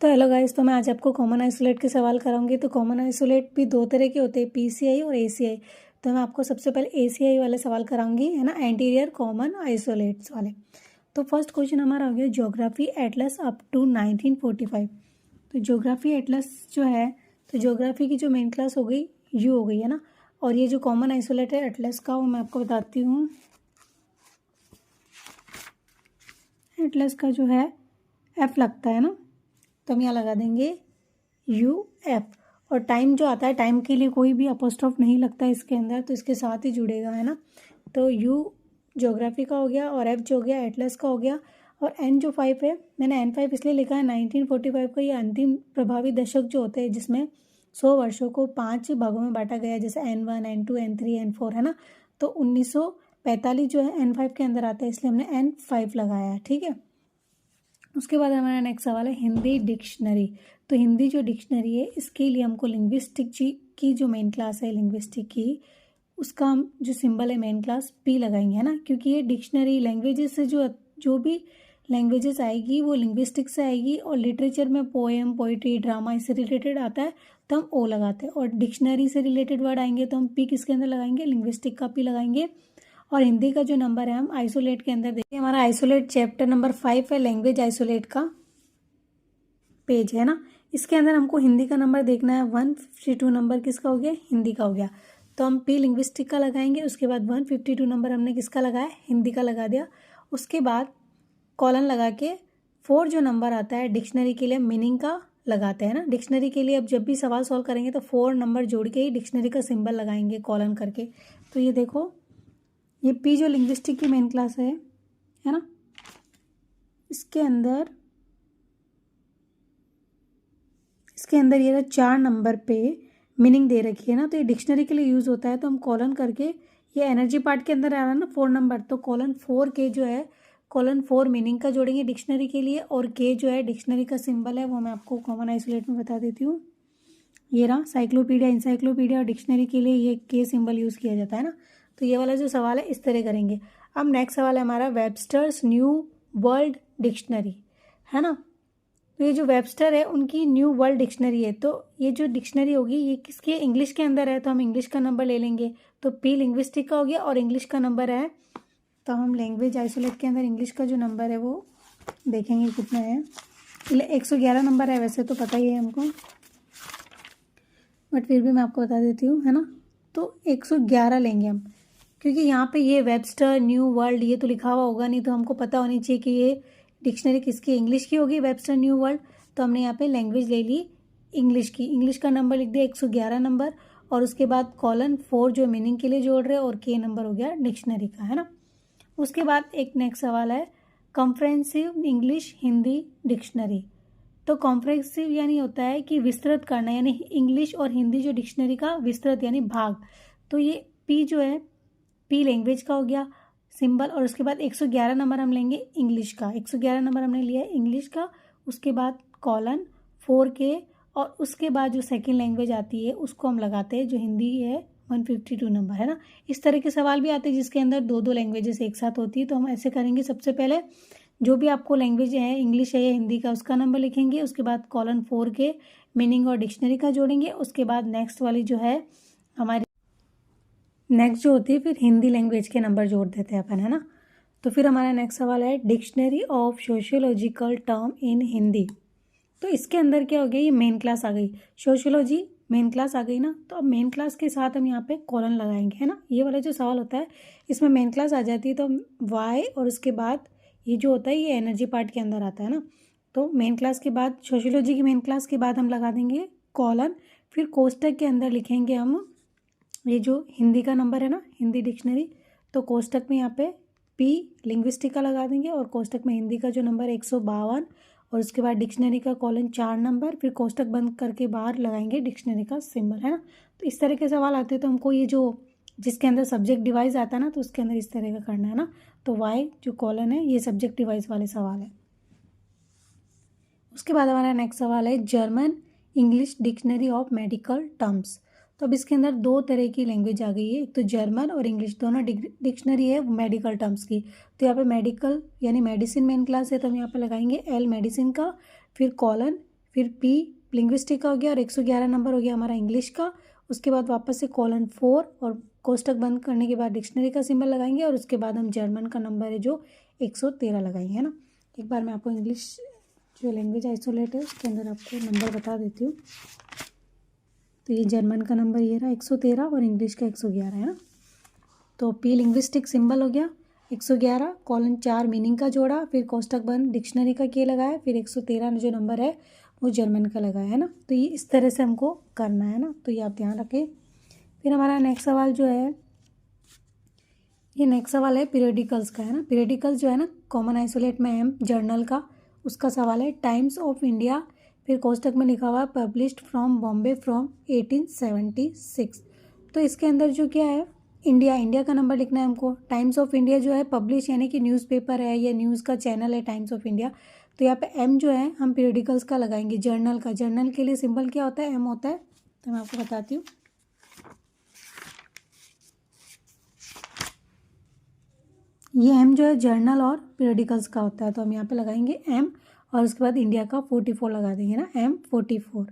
तो hello guys, तो मैं आज आपको कॉमन आइसोलेट के सवाल कराऊंगी। तो कॉमन आइसोलेट भी दो तरह के होते हैं, पीसीआई और एसीआई। तो मैं आपको सबसे पहले एसीआई वाले सवाल कराऊंगी, है ना, एंटीरियर कॉमन आइसोलेट्स वाले। तो फर्स्ट क्वेश्चन हमारा हो गया ज्योग्राफी एटलस अप टू 1945। तो ज्योग्राफी एटलस जो है, तो ज्योग्राफी की जो मेन क्लास हो गई यू हो गई, है ना। और ये जो कॉमन आइसोलेट है एटलस का, वो मैं आपको बताती हूँ। एटलस का जो है एफ लगता है ना, तो हम यहाँ लगा देंगे यू एफ। और टाइम जो आता है, टाइम के लिए कोई भी अपोस्ट्रोफ नहीं लगता है इसके अंदर, तो इसके साथ ही जुड़ेगा, है ना। तो यू ज्योग्राफी का हो गया, और एफ जो हो गया एटलस का हो गया। और एन जो 5 है, मैंने N5 इसलिए लिखा है, 1945 का ये अंतिम प्रभावी दशक जो होते हैं, जिसमें 100 वर्षों को 5 भागों में बांटा गया है, जैसे N1 N2 N3 N4, है ना। तो 1945 जो है N5 के अंदर आता है, इसलिए हमने N5 लगाया है, ठीक है। उसके बाद हमारा नेक्स्ट सवाल है हिंदी डिक्शनरी। तो हिंदी जो डिक्शनरी है, इसके लिए हमको लिंग्विस्टिक की जो मेन क्लास है लिंग्विस्टिक की, उसका हम जो सिंबल है मेन क्लास पी लगाएंगे, है ना। क्योंकि ये डिक्शनरी लैंग्वेजेस से जो भी लैंग्वेजेस आएगी वो लिंग्विस्टिक से आएगी, और लिटरेचर में पोएम, पोइट्री, ड्रामा इससे रिलेटेड आता है तो हम ओ लगाते हैं। और डिक्शनरी से रिलेटेड वर्ड आएंगे तो हम पी किसके अंदर लगाएंगे, लिंग्विस्टिक का पी लगाएंगे। और हिंदी का जो नंबर है हम आइसोलेट के अंदर देखिए, हमारा आइसोलेट चैप्टर नंबर 5 है, लैंग्वेज आइसोलेट का पेज है ना। इसके अंदर हमको हिंदी का नंबर देखना है। 152 नंबर किसका हो गया, हिंदी का हो गया। तो हम पी लिंग्विस्टिक का लगाएंगे। उसके बाद 152 नंबर हमने किसका लगाया, हिंदी का लगा दिया। उसके बाद कॉलन लगा के 4 जो नंबर आता है डिक्शनरी के लिए मीनिंग का लगाते हैं ना। डिक्शनरी के लिए अब जब भी सवाल सॉल्व करेंगे तो 4 नंबर जोड़ के ही डिक्शनरी का सिंबल लगाएंगे कॉलन करके। तो ये देखो, ये पी जो लिंग्विस्टिक की मेन क्लास है ना, इसके अंदर ये 4 नंबर पे मीनिंग दे रखी है ना। तो ये डिक्शनरी के लिए यूज़ होता है, तो हम कॉलन करके, ये एनर्जी पार्ट के अंदर आ रहा है ना 4 नंबर, तो कॉलन 4 के जो है, कॉलन 4 मीनिंग का जोड़ेंगे डिक्शनरी के लिए, और के जो है डिक्शनरी का सिंबल है, वो मैं आपको कॉमन आइसोलेट में बता देती हूँ। ये रहा साइक्लोपीडिया, इंसाइक्लोपीडिया और डिक्शनरी के लिए ये के सिंबल यूज़ किया जाता है ना। तो ये वाला जो सवाल है इस तरह करेंगे। अब नेक्स्ट सवाल है हमारा वेबस्टर्स न्यू वर्ल्ड डिक्शनरी, है ना। तो ये जो वेबस्टर है उनकी न्यू वर्ल्ड डिक्शनरी है। तो ये जो डिक्शनरी होगी ये किसके, इंग्लिश के अंदर है, तो हम इंग्लिश का नंबर ले लेंगे। तो पी लिंग्विस्टिक का हो गया, और इंग्लिश का नंबर है, तो हम लैंग्वेज आइसोलेट के अंदर इंग्लिश का जो नंबर है वो देखेंगे कितना है। 111 नंबर है, वैसे तो पता ही है हमको, बट फिर भी मैं आपको बता देती हूँ, है ना। तो 111 लेंगे हम, क्योंकि यहाँ पे ये वेबस्टर न्यू वर्ल्ड ये तो लिखा हुआ होगा नहीं, तो हमको पता होनी चाहिए कि ये डिक्शनरी किसकी, इंग्लिश की होगी, वेबस्टर न्यू वर्ल्ड। तो हमने यहाँ पे लैंग्वेज ले ली इंग्लिश की, इंग्लिश का नंबर लिख दिया 111 नंबर, और उसके बाद कॉलन 4 जो मीनिंग के लिए जोड़ रहे हैं, और के नंबर हो गया डिक्शनरी का, है ना। उसके बाद एक नेक्स्ट सवाल है कॉम्प्रहेंसिव इंग्लिश हिंदी डिक्शनरी। तो कॉम्प्रहेंसिव यानी होता है कि विस्तृत करना, यानी इंग्लिश और हिंदी जो डिक्शनरी का विस्तृत यानी भाग। तो ये पी जो है, पी लैंग्वेज का हो गया सिंबल, और उसके बाद 111 नंबर हम लेंगे इंग्लिश का, 111 नंबर हमने लिया है इंग्लिश का। उसके बाद कॉलन 4 के, और उसके बाद जो सेकंड लैंग्वेज आती है उसको हम लगाते हैं, जो हिंदी है 152 नंबर, है ना। इस तरह के सवाल भी आते हैं जिसके अंदर 2 लैंग्वेजेस एक साथ होती है। तो हम ऐसे करेंगे, सबसे पहले जो भी आपको लैंग्वेज है, इंग्लिश है या हिंदी का, उसका नंबर लिखेंगे। उसके बाद कॉलन 4 के मीनिंग और डिक्शनरी का जोड़ेंगे। उसके बाद नेक्स्ट वाली जो है हमारी नेक्स्ट जो होती है, फिर हिंदी लैंग्वेज के नंबर जोड़ देते हैं अपन, है ना। तो फिर हमारा नेक्स्ट सवाल है dictionary of sociological term in Hindi. तो इसके अंदर क्या हो गया, ये मेन क्लास आ गई, सोशियोलॉजी मेन क्लास आ गई ना। तो अब मेन क्लास के साथ हम यहाँ पे कॉलन लगाएंगे, है ना। ये वाला जो सवाल होता है इसमें मेन क्लास आ जाती है, तो वाई, और उसके बाद ये जो होता है ये एनर्जी पार्ट के अंदर आता है ना। तो मेन क्लास के बाद, सोशियोलॉजी की मेन क्लास के बाद हम लगा देंगे कॉलन, फिर कोष्टक के अंदर लिखेंगे हम ये जो हिंदी का नंबर है ना, हिंदी डिक्शनरी। तो कोष्टक में यहाँ पे पी लिंग्विस्टिक का लगा देंगे, और कोष्टक में हिंदी का जो नंबर 152, और उसके बाद डिक्शनरी का कॉलन 4 नंबर, फिर कोष्टक बंद करके बाहर लगाएंगे डिक्शनरी का सिंबल, है ना। तो इस तरह के सवाल आते हैं, तो हमको ये जो जिसके अंदर सब्जेक्ट डिवाइस आता है ना, तो उसके अंदर इस तरह का करना है ना। तो वाई जो कॉलन है ये सब्जेक्ट डिवाइस वाले सवाल है। उसके बाद हमारा नेक्स्ट सवाल है German English dictionary of medical terms. तो अब इसके अंदर 2 तरह की लैंग्वेज आ गई है, एक तो जर्मन और इंग्लिश, दोनों डिक्शनरी है मेडिकल टर्म्स की। तो यहाँ पे मेडिकल यानी मेडिसिन मेन क्लास है, तो हम यहाँ पे लगाएंगे एल मेडिसिन का, फिर कॉलन, फिर P लिंग्विस्टिक का हो गया और 111 नंबर हो गया हमारा इंग्लिश का। उसके बाद वापस से कोलन 4 और कोष्टक बंद करने के बाद डिक्शनरी का सिंबल लगाएंगे और उसके बाद हम जर्मन का नंबर है जो 113 लगाएंगे, है ना। एक बार मैं आपको इंग्लिश जो लैंग्वेज आइसोलेट है उसके अंदर आपको नंबर बता देती हूँ। तो ये जर्मन का नंबर ये रहा 113 और इंग्लिश का 111 है ना। तो P लिंग्विस्टिक सिंबल हो गया 111, कोलन 4 मीनिंग का जोड़ा, फिर कोष्टक बंद डिक्शनरी का के लगाया, फिर 113 जो नंबर है वो जर्मन का लगाया, है ना। तो ये इस तरह से हमको करना है ना, तो ये आप ध्यान रखें। फिर हमारा नेक्स्ट सवाल जो है, ये नेक्स्ट सवाल है पीरियडिकल्स का, है ना। पीरियडिकल्स जो है ना कॉमन आइसोलेट में M जर्नल का, उसका सवाल है टाइम्स ऑफ इंडिया, फिर कोष्टक में लिखा हुआ है पब्लिश्ड फ्रॉम बॉम्बे फ्रॉम 1876। तो इसके अंदर जो क्या है इंडिया का नंबर लिखना है हमको। टाइम्स ऑफ इंडिया जो है पब्लिश यानी कि न्यूज़पेपर है या न्यूज़ का चैनल है टाइम्स ऑफ इंडिया। तो यहाँ पे M जो है हम पीरियडिकल्स का लगाएंगे, जर्नल का। जर्नल के लिए सिंबल क्या होता है, M होता है। तो मैं आपको बताती हूँ। ये M जो है जर्नल और पीरियडिकल्स का होता है, तो हम यहाँ पे लगाएंगे M और उसके बाद इंडिया का 44 लगा देंगे ना, M44।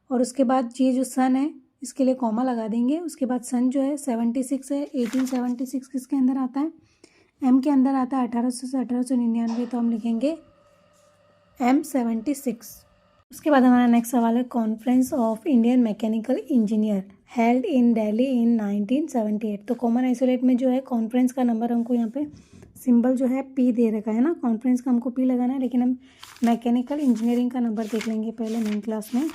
और उसके बाद ये जो सन है इसके लिए कॉमा लगा देंगे। उसके बाद सन जो है 76 है, 1876 किसके अंदर आता है, M के अंदर आता है 1800 से 1899, तो हम लिखेंगे M76। उसके बाद हमारा नेक्स्ट सवाल है conference of Indian mechanical engineer held in Delhi in 1978। तो कॉमन आइसोलेट में जो है कॉन्फ्रेंस का नंबर हमको यहाँ पे सिंबल जो है P दे रखा है ना, कॉन्फ्रेंस का हमको P लगाना है, लेकिन हम मैकेनिकल इंजीनियरिंग का नंबर देख लेंगे पहले मेन क्लास में।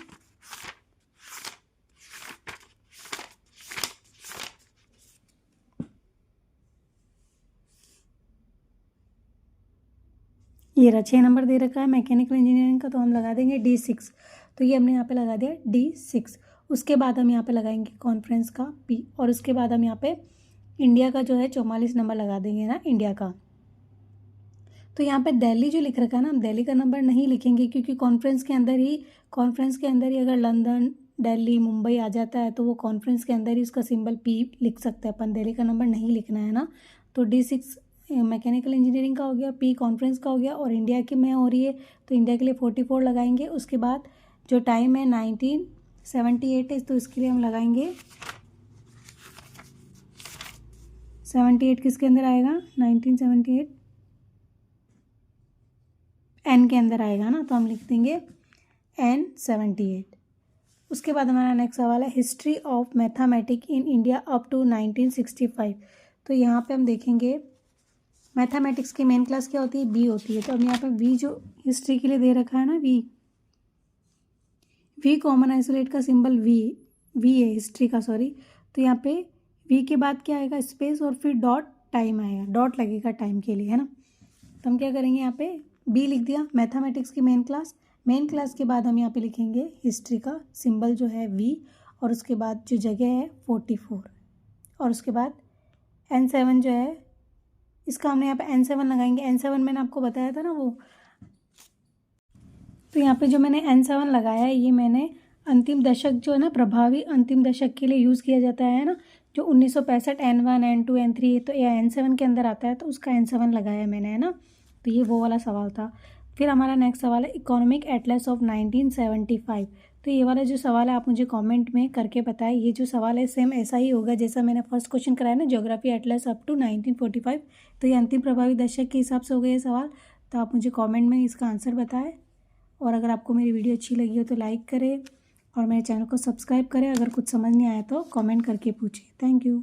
ये रहा 6 नंबर दे रखा है मैकेनिकल इंजीनियरिंग का, तो हम लगा देंगे D6। तो ये हमने यहाँ पे लगा दिया D6। उसके बाद हम यहाँ पे लगाएंगे कॉन्फ्रेंस का P और उसके बाद हम यहाँ पे इंडिया का जो है 44 नंबर लगा देंगे ना, इंडिया का। तो यहाँ पे दिल्ली जो लिख रखा है ना, हम दिल्ली का नंबर नहीं लिखेंगे क्योंकि कॉन्फ्रेंस के अंदर ही अगर लंदन, दिल्ली, मुंबई आ जाता है तो वो कॉन्फ्रेंस के अंदर ही उसका सिंबल P लिख सकते हैं अपन, दिल्ली का नंबर नहीं लिखना है ना। तो D6 मैकेनिकल इंजीनियरिंग का हो गया, P कॉन्फ्रेंस का हो गया और इंडिया की में हो रही है तो इंडिया के लिए 44 लगाएंगे। उसके बाद जो टाइम है 1978 है, तो इसके लिए हम लगाएंगे 78 किसके अंदर आएगा, 1978 N के अंदर आएगा ना, तो हम लिख देंगे N78। उसके बाद हमारा नेक्स्ट सवाल है history of mathematic in India up to 1965। तो यहाँ पे हम देखेंगे मैथमेटिक्स की मेन क्लास क्या होती है, B होती है। तो हम यहाँ पे V जो हिस्ट्री के लिए दे रखा है ना, V कॉमन आइसोलेट का सिंबल V है हिस्ट्री का, सॉरी। तो यहाँ पे V के बाद क्या आएगा, स्पेस और फिर डॉट, टाइम आएगा, डॉट लगेगा टाइम के लिए, है ना। तो हम क्या करेंगे, यहाँ पे B लिख दिया मैथमेटिक्स की मेन क्लास के बाद हम यहाँ पे लिखेंगे हिस्ट्री का सिंबल जो है V और उसके बाद जो जगह है 44 और उसके बाद N7 जो है इसका हमने यहाँ पे N7 लगाएंगे। N7 मैंने आपको बताया था ना वो, तो यहाँ पे जो मैंने N7 लगाया है ये मैंने अंतिम दशक जो है ना, प्रभावी अंतिम दशक के लिए यूज़ किया जाता है ना, जो 1965 N1 N2 N3 तो ये N7 के अंदर आता है, तो उसका N7 लगाया है मैंने, है ना। तो ये वो वाला सवाल था। फिर हमारा नेक्स्ट सवाल है इकोनॉमिक एटलस ऑफ 1975। तो ये वाला जो सवाल है आप मुझे कमेंट में करके बताएं। ये जो सवाल है सेम ऐसा ही होगा जैसा मैंने फर्स्ट क्वेश्चन कराया ना, ज्योग्राफी एटलस अप टू 1945। तो ये अंतिम प्रभावी दशक के हिसाब से हो गया ये सवाल। तो आप मुझे कमेंट में इसका आंसर बताएं और अगर आपको मेरी वीडियो अच्छी लगी हो तो लाइक करें और मेरे चैनल को सब्सक्राइब करें। अगर कुछ समझ नहीं आया तो कमेंट करके पूछिए। Thank you.